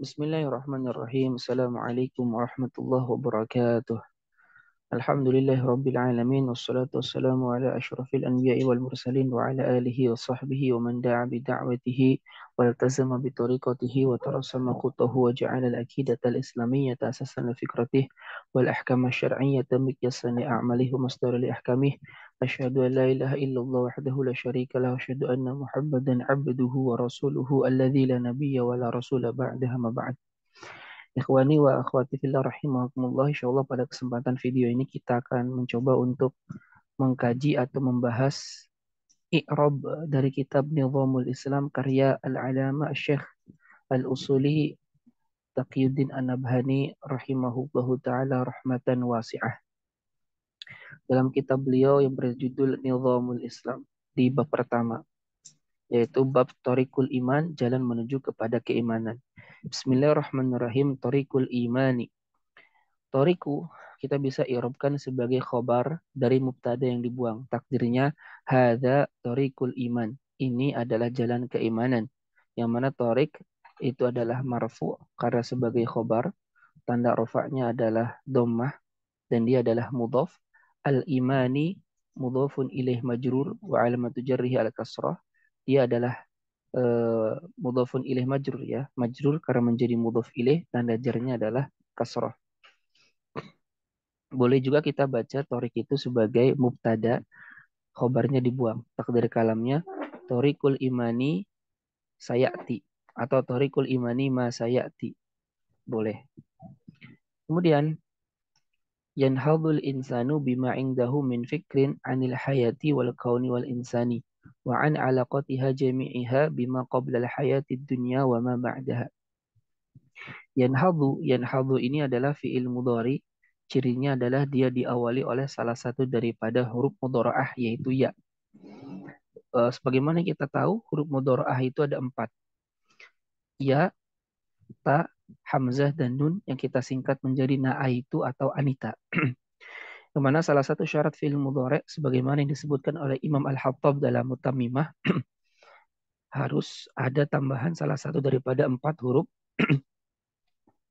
Bismillahirrahmanirrahim. Assalamualaikum warahmatullahi wabarakatuh. Alhamdulillahi rabbil alamin wassalatu wassalamu ala asyrafil anbiya'i wal mursalin wa ala alihi wa sahbihi wa man da'a bi da'watihi wa iltazama bi tariqatihi wa tarasama khutahu wa ja'ala al-aqidata al-islamiyyata asasan li fikratihi wal ahkama asy-syar'iyyata miqyasan li a'malihi wa masdara li ahkamihi. Asyhadu an la ilaha illallah wahdahu la syarika lahu wa asyhadu anna Muhammadan 'abduhu wa rasuluhu alladzi la nabiyya wa la rasula ba'dahu ma ba'd. Ikhwani wa akhwati fillah rahimakumullah. Insyaallah pada kesempatan video ini kita akan mencoba untuk mengkaji atau membahas i'rab dari kitab Nizamul Islam karya Al-Alama Syekh Al-Usuli Taqiyuddin An-Nabhani rahimahullahu taala rahmatan wasi'ah. Dalam kitab beliau yang berjudul Nizamul Islam di bab pertama, yaitu bab Thariqul Iman, jalan menuju kepada keimanan. Bismillahirrahmanirrahim. Thariqul Imani. Toriku kita bisa i'rabkan sebagai khobar dari mubtada yang dibuang. Takdirnya hadza torikul iman. Ini adalah jalan keimanan. Yang mana torik itu adalah marfu karena sebagai khobar. Tanda rofaknya adalah dhammah dan dia adalah mudhaf. Al-imani mudhafun ilaih majrur wa alamatu jarrihi al-kasrah. Dia adalah mudhafun ilaih majrur ya. Majrur karena menjadi mudhaf ilaih, tanda jarnya adalah kasrah. Boleh juga kita baca torik itu sebagai mubtada, khobarnya dibuang. Takdir kalamnya torikul imani sayati atau torikul imani ma sayati. Boleh. Kemudian yanhadul insanu bima indahu min fikrin anil hayati wal kauni wal insani wa an alaqatiha jami'iha bima qabla al hayati dunya wa ma ba'daha. Yanhadu ini adalah fi'il mudhari. Cirinya adalah dia diawali oleh salah satu daripada huruf mudharaah yaitu ya. Sebagaimana kita tahu huruf mudharaah itu ada 4. Ya, ta, hamzah, dan nun yang kita singkat menjadi na'aitu atau anita. Kemana salah satu syarat fi'il mudhari sebagaimana yang disebutkan oleh Imam Al-Hattab dalam Mutammimah harus ada tambahan salah satu daripada 4 huruf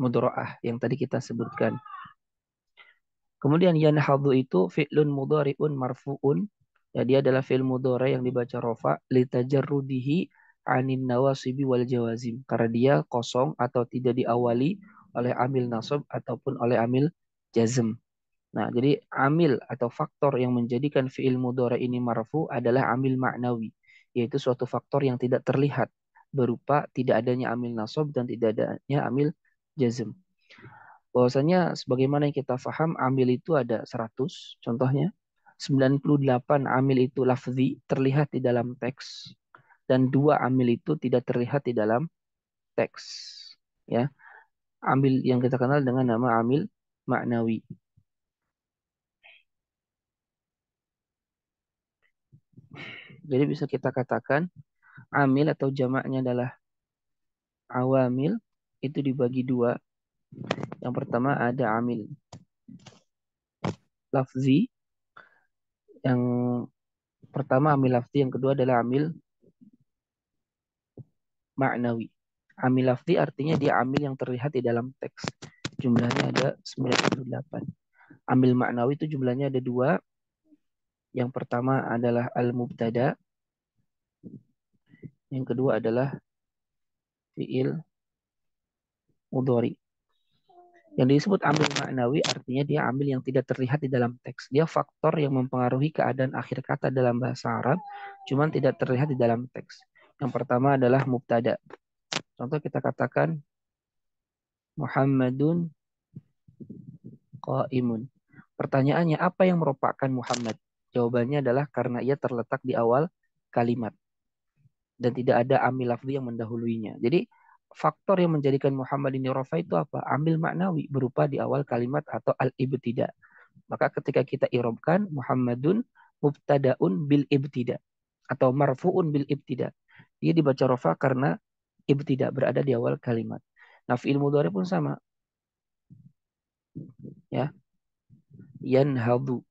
mudharaah yang tadi kita sebutkan. Kemudian yanhadhu itu fi'lun mudhari'un marfu'un. Ya, dia adalah fi'il mudhari yang dibaca rofa litajarrudihi anin nawasibi wal jawazim. Karena dia kosong atau tidak diawali oleh amil nasab ataupun oleh amil jazm. Nah, jadi amil atau faktor yang menjadikan fi'il mudhari ini marfu adalah amil ma'nawi, yaitu suatu faktor yang tidak terlihat berupa tidak adanya amil nasab dan tidak adanya amil jazm. Bahwasanya sebagaimana yang kita paham amil itu ada 100 contohnya, 98 amil itu lafzi terlihat di dalam teks dan 2 amil itu tidak terlihat di dalam teks ya. Amil yang kita kenal dengan nama amil maknawi. Jadi bisa kita katakan amil atau jamaknya adalah awamil itu dibagi 2. Yang pertama ada amil lafzi, yang pertama amil lafzi, yang kedua adalah amil maknawi. Amil lafzi artinya dia amil yang terlihat di dalam teks. Jumlahnya ada 98. Amil maknawi itu jumlahnya ada 2. Yang pertama adalah al-mubtada. Yang kedua adalah fi'il mudhari. Yang disebut amil maknawi artinya dia amil yang tidak terlihat di dalam teks. Dia faktor yang mempengaruhi keadaan akhir kata dalam bahasa Arab, cuman tidak terlihat di dalam teks. Yang pertama adalah mubtada. Contoh kita katakan Muhammadun qaimun. Pertanyaannya, apa yang merupakan Muhammad? Jawabannya adalah karena ia terletak di awal kalimat dan tidak ada amil lafzi yang mendahuluinya. Jadi faktor yang menjadikan Muhammad ini rafa itu apa? Amil maknawi berupa di awal kalimat atau al-ibtida. Maka ketika kita irobkan Muhammadun mubtadaun bil ibtida atau marfuun bil ibtida. Dia dibaca rafa karena ibtida berada di awal kalimat. Nah, fi'il mudhari pun sama. Ya. Yanhadu.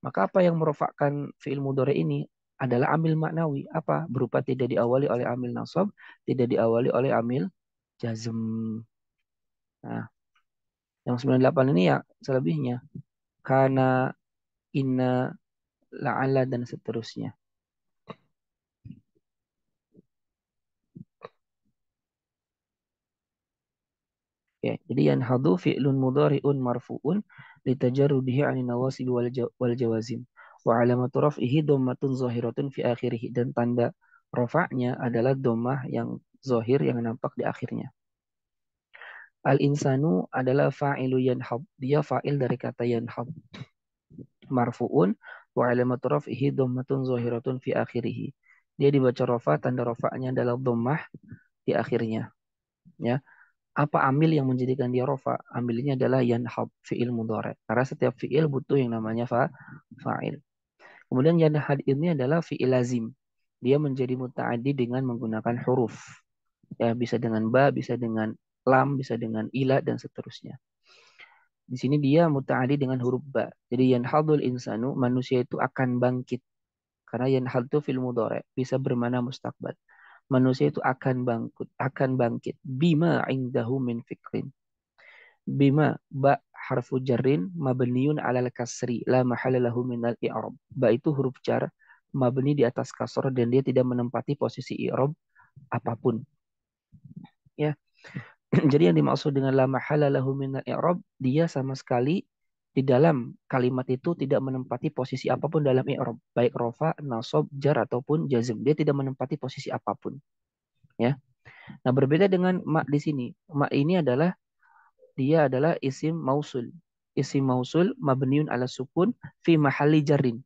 Maka apa yang merofakkan fi'il mudhari ini adalah amil maknawi. Apa? Berupa tidak diawali oleh amil nasab, tidak diawali oleh amil jazm. Nah, yang 98 ini ya selebihnya. Kana, inna, la'alla, dan seterusnya. Ya, jadi yanhadu fi'lun mudhari'un marfu'un litajarrudihi 'anil nawasib wal jawazim. Wa 'alamatu raf'ihi dhammatun zahiratun fi akhirih, dan tanda rafa'nya adalah dhammah yang zahir yang nampak di akhirnya. Al-insanu adalah fa'ilu yanhab. Dia fa'il dari kata yanhab. Marfu'un wa 'alamatu raf'ihi dhammatun zahiratun fi akhirih. Dia dibaca rafa, tanda rafa'nya adalah dhammah di akhirnya. Ya. Apa amil yang menjadikan dia rofa? Amilnya adalah yanhab, fi'il mudhari. Karena setiap fi'il butuh yang namanya fa'il. Kemudian yanhad ini adalah fi'il lazim. Dia menjadi muta'addi dengan menggunakan huruf. Ya, bisa dengan ba, bisa dengan lam, bisa dengan ila, dan seterusnya. Di sini dia muta'addi dengan huruf ba. Jadi yanhadul insanu, manusia itu akan bangkit. Karena yanhad itu fil mudhari, bisa bermana mustaqbal. Manusia itu akan bangkit. Bima indahu min fikrin. Bima ba harfu jarrin mabniun alal kasri la mahala lahu minal i'rab. Ba itu huruf jar mabni di atas kasrah dan dia tidak menempati posisi i'rab apapun. Ya. Jadi yang dimaksud dengan la mahala lahu minal i'rab, dia sama sekali di dalam kalimat itu tidak menempati posisi apapun dalam i'rab, baik rofa, nasab, jar ataupun jazm. Dia tidak menempati posisi apapun, ya. Nah, berbeda dengan ma di sini. Ma ini adalah dia adalah isim mausul. Isim mausul mabniun ala sukun fi mahalli jarrin.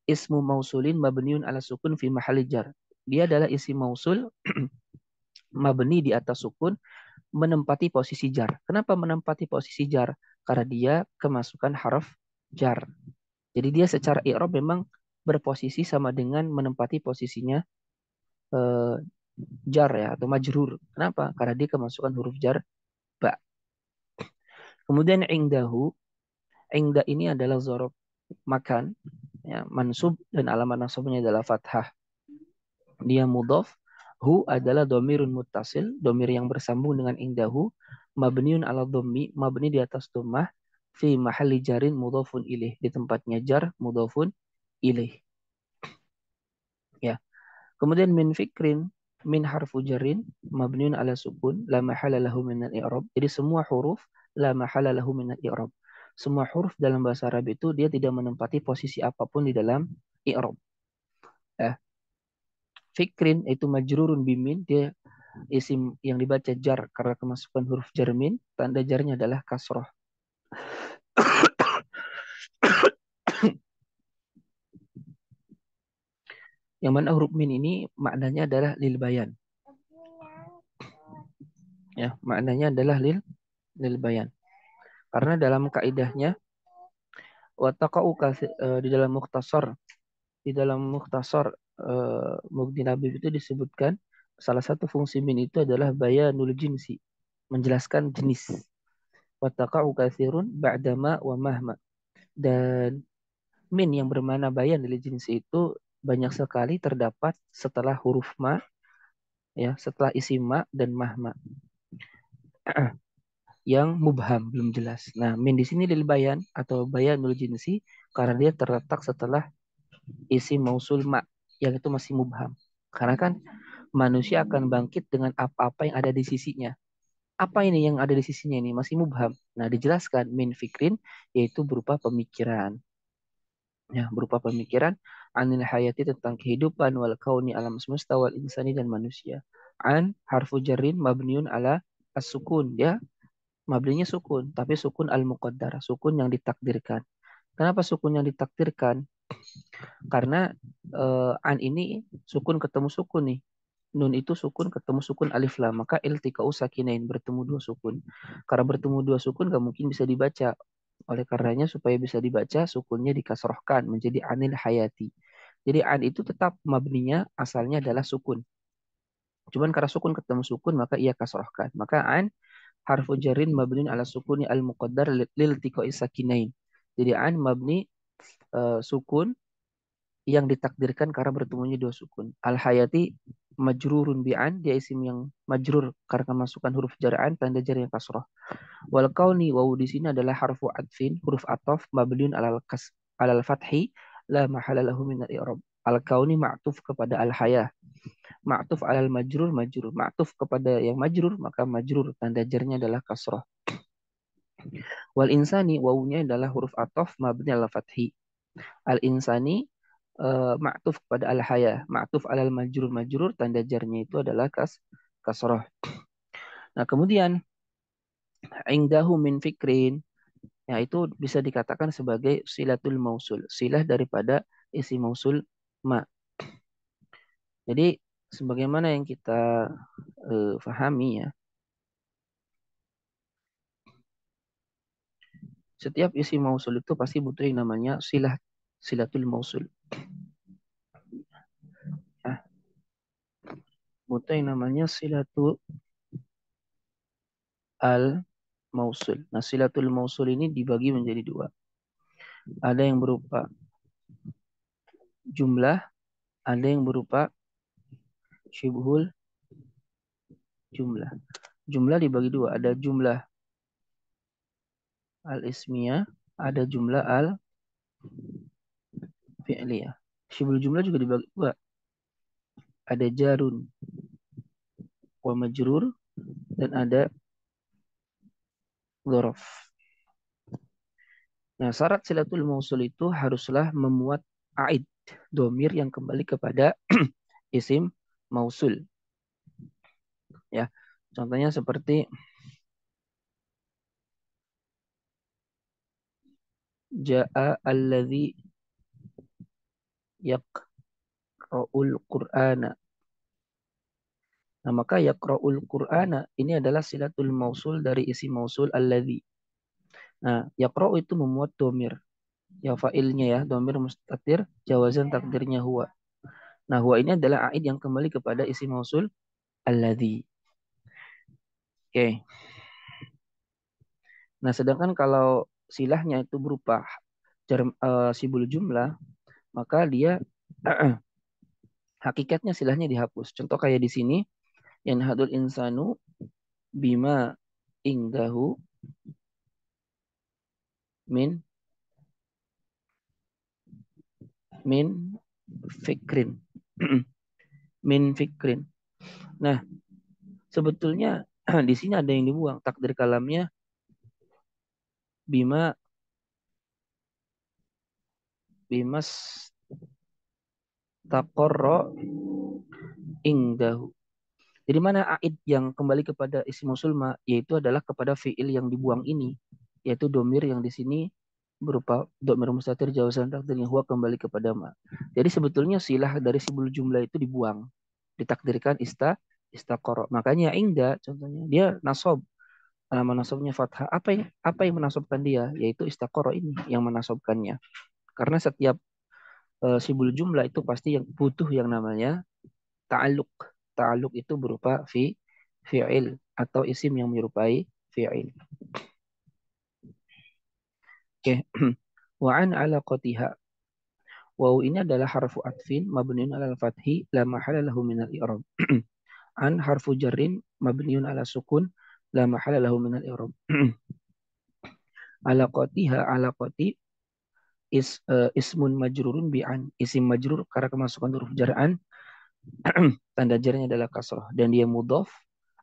Ismu mausulin mabniun ala sukun fi mahalli jar. Dia adalah isim mausul mabni di atas sukun menempati posisi jar. Kenapa menempati posisi jar? Karena dia kemasukan harf jar. Jadi dia secara i'rab memang berposisi sama dengan menempati posisinya eh, jar ya atau majrur. Kenapa? Karena dia kemasukan huruf jar ba. Kemudian ingda ini adalah zorof makan, ya, mansub, dan alamat nasabnya adalah fathah. Dia mudhaf. Hu adalah domirun muttasil, domir yang bersambung dengan ingdahu. Mabniun ala dhammi, mabni di atas dhammah. Fi mahalli jarin mudhafun ilaih, di tempatnya jar mudhafun ilaih. Ya. Kemudian min fikrin, min harfu jarin mabniun ala sukun la mahala lahu min al-i'rab. Jadi semua huruf la mahala lahu min al-i'rab. Semua huruf dalam bahasa Arab itu dia tidak menempati posisi apapun di dalam i'rab. Eh, fikrin itu majrurun bimin, dia isim yang dibaca jar karena kemasukan huruf jarmin, tanda jarnya adalah kasroh. Yang mana huruf min ini maknanya adalah lil bayan. Ya, maknanya adalah lil bayan. Karena dalam kaidahnya wataqau di dalam mukhtasar Mughni Labib itu disebutkan salah satu fungsi min itu adalah bayanul jinsi, menjelaskan jenis. Wataqau katsirun ba'dama wa mahma. Dan min yang bermakna bayan dari jenis itu banyak sekali terdapat setelah huruf ma, ya, setelah isim ma dan mahma yang mubham belum jelas. Nah, min di sini lil bayan atau bayanul jinsi karena dia terletak setelah isim mausul ma yang itu masih mubham. Karena kan manusia akan bangkit dengan apa-apa yang ada di sisinya. Apa ini yang ada di sisinya ini? Masih mubham. Nah, dijelaskan min fikrin yaitu berupa pemikiran. Ya, berupa pemikiran anil hayati tentang kehidupan wal kauni alam semesta wal insani dan manusia. An harfu jarrin mabniun ala as-sukun, ya. Mabninya sukun, tapi sukun al-muqaddar, sukun yang ditakdirkan. Kenapa sukun yang ditakdirkan? Karena an ini sukun ketemu sukun nih. Nun itu sukun ketemu sukun alif lam, maka iltiqa'u sakinain, bertemu dua sukun. Karena bertemu dua sukun gak mungkin bisa dibaca. Oleh karenanya supaya bisa dibaca sukunnya dikasrohkan menjadi anil hayati. Jadi an itu tetap mabninya asalnya adalah sukun. Cuman karena sukun ketemu sukun maka ia kasrohkan. Maka an harfu jarin mabniun ala sukuni al muqaddar lil tiqa'i sakinain. Jadi an mabni sukun yang ditakdirkan karena bertemunya dua sukun. Al hayati majrurun bi'an, dia isim yang majrur karena kemasukan huruf jar'an, tanda jar yang kasrah. Wal kauni, wawu di sini adalah harfu adfin, huruf atof, mabniun alal fathi, la mahala lahu min al-i'rab. Al kauni ma'tuf kepada al haya, ma'tuf alal majrur, majrur, ma'tuf kepada yang majrur, maka majrur, tanda jarnya adalah kasrah. Wal insani, wawunya adalah huruf atof, mabni alal fathi. Al insani ma'tuf kepada al haya, ma'tuf alal majrur, majrur, tanda jarnya itu adalah kasrah. Nah, kemudian indahu min fikrin, ya itu bisa dikatakan sebagai silatul mausul, silah daripada isi mausul ma. Jadi sebagaimana yang kita fahami ya, setiap isi mausul itu pasti butuh yang namanya silatul mausul. Ya, butuh yang namanya silatul al mausul. Nah, silatul mausul ini dibagi menjadi dua. Ada yang berupa jumlah, ada yang berupa syibhul jumlah. Jumlah dibagi dua, ada jumlah al-ismiyah, ada jumlah al-fi'liyah. Syibhul jumlah juga dibagi dua, ada jarun wa majrur dan ada dzaraf. Nah, syarat silatul mausul itu haruslah memuat aid, domir yang kembali kepada isim mausul. Ya, contohnya seperti ja'a alladzi yaqra'ul qur'ana. Nah, maka yaqra'ul qur'ana ini adalah silatul mausul dari isim mausul alladzi. Nah, yaqra'u itu memuat domir. Ya fa'ilnya ya, domir mustatir, jawazan takdirnya huwa. Nah, huwa ini adalah aid yang kembali kepada isim mausul alladzi. Oke. Nah, sedangkan kalau silahnya itu berupa sibul jumlah, maka dia hakikatnya silahnya dihapus. Contoh kayak di sini, yanhadul insanu bima ingdahu min min fikrin. Min fikrin. Nah, sebetulnya di sini ada yang dibuang. Takdir kalamnya bima bimas taqarra ingdahu. Jadi mana aid yang kembali kepada isim mausul ma, yaitu adalah kepada fiil yang dibuang ini, yaitu domir yang di sini berupa domir mustatir jawazan takdirnya huwa kembali kepada ma. Jadi sebetulnya silah dari sibul jumlah itu dibuang, ditakdirkan istaqara. Makanya ingda contohnya dia nasab, alamat nasabnya fathah. Apa yang menasabkan dia? Yaitu istaqara ini yang menasabkannya. Karena setiap sibul jumlah itu pasti yang butuh yang namanya ta'alluq. Ta'alluq itu berupa fi'il atau isim yang menyerupai fi'il. Oke. Wa an alaqatiha. Waw ini adalah harfu atfin mabniun ala al-fathi la mahala lahu min al-i'rab. An harfu jarrin mabniun ala sukun la mahala lahu min al-i'rab. Alaqatiha, alaqati ismun majrurun bi'an. Isim majrur karena kemasukan huruf jar'an, tanda jarnya adalah kasrah dan dia mudhaf.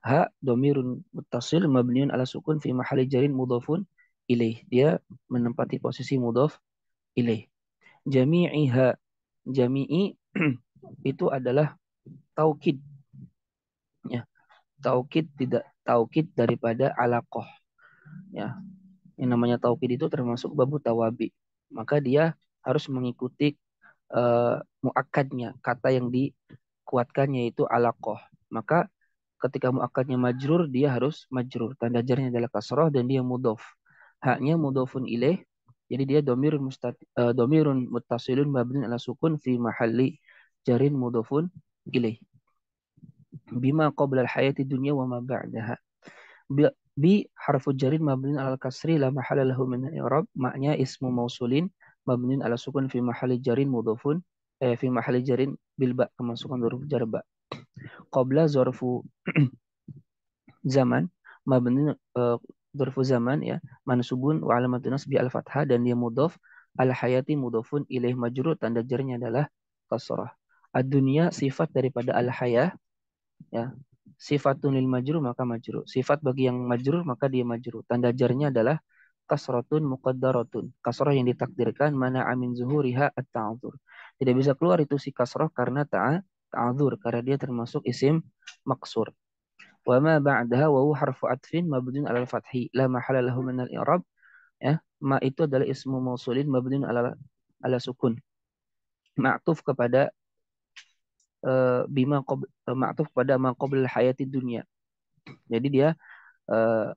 Ha domirun muttasil mabniun ala sukun fi mahali jarin mudhafun ilaih. Dia menempati posisi mudhaf ilaih. Jami'iha, jami'i itu adalah taukid ya. Taukid tidak taukid daripada alaqah ya. Yang namanya taukid itu termasuk babu tawabi. Maka dia harus mengikuti muakkadnya, kata yang dikuatkan yaitu alaqah. Maka ketika muakkadnya majrur, dia harus majrur. Tanda jarnya adalah kasrah dan dia mudhof. Haknya mudhofun ilaih. Jadi dia domirun muttasilun mabniun ala sukun fi mahalli jarin mudhofun ilaih. Bima qabla al-hayati dunya wa ma ba'daha. Bi harfu jarin mabniun ala kasri la mahala lahu min al-i'rab. Maknya ismu mausulin mabniun ala sukun fi mahalli jarin mudhofun fi mahalli jarin bil ba, kemasukan huruf jar ba. Qabla zorfu zaman mabni dzarfu zaman ya mansubun wa alamatun nasbi al fathah dan dia mudhaf al hayati mudhafun ilaih majrur tanda jarnya adalah kasrah. Ad-dunya sifat daripada al hayah ya. Sifatun lil majrur maka majrur. Sifat bagi yang majrur maka dia majrur. Tanda jarnya adalah kasratun muqaddaratun. Kasrah yang ditakdirkan mana amin zuhuriha at-ta'dzur. Tidak bisa keluar itu si kasrah karena ta'adzur karena dia termasuk isim maksur. Wa ma ba'daha wa huwa harfu atfin mabniun 'alal fathi la mahala lahu min al-i'rab ya. Ma itu adalah ismu mausulin mabniun 'ala sukun. Ma'tuf kepada ma'tuf kepada ma qabla hayati dunia. Jadi dia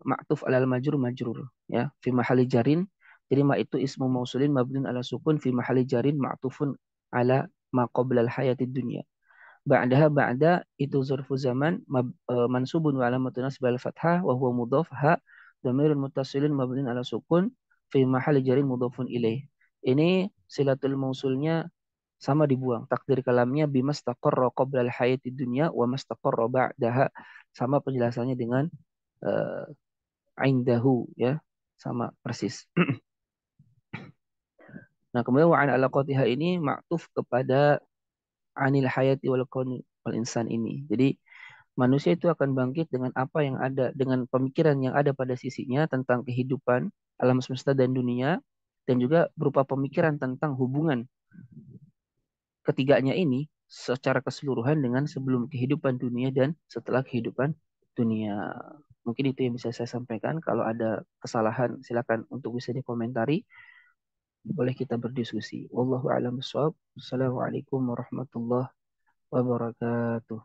ma'tuf 'alal majrur majrur ya fi mahali jarin. Jadi ma itu ismu mausulin mabniun 'ala sukun fi mahali jarin ma'tufun 'ala ma qabla hayati dunia. Ba'daha ba'da itu zarfu zaman mansubun wa alamatun nasbi al fathah wa huwa mudhaf ha dhamirun muttasilun mabniun ala sukun fi mahalli jarin mudhafun ilaih. Ini silatul mausulnya sama dibuang. Takdir kalamnya bimastaqarra qabla al hayati dunya wa mastaqarra ba'daha. Sama penjelasannya dengan uh, indahu ya. Sama persis. Nah, kemudian wa'an alaqatiha ini maktuf kepada anil hayati wal kauni wal insan ini. Jadi manusia itu akan bangkit dengan apa yang ada, dengan pemikiran yang ada pada sisinya tentang kehidupan alam semesta dan dunia, dan juga berupa pemikiran tentang hubungan ketiganya ini secara keseluruhan dengan sebelum kehidupan dunia dan setelah kehidupan dunia. Mungkin itu yang bisa saya sampaikan. Kalau ada kesalahan, silakan untuk bisa dikomentari. Boleh kita berdiskusi. Wallahu a'lam bishawab. Assalamualaikum warahmatullahi wabarakatuh.